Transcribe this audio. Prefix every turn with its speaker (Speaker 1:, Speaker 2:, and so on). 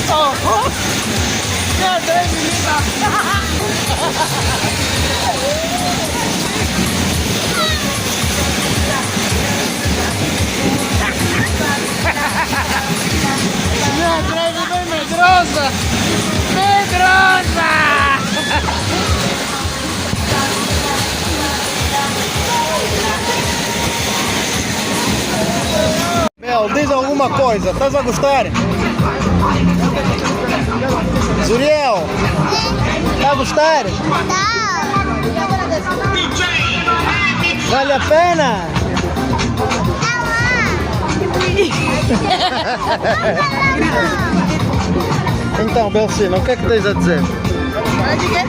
Speaker 1: Oh, meu Deus, menina. Minha greve bem medrosa! Medrosa! Mel, diz alguma coisa, estás a gostar? Zuriel, está a gostar? Vale a pena? Então, Belcina, o que é que tens a dizer?
Speaker 2: Olha, diga.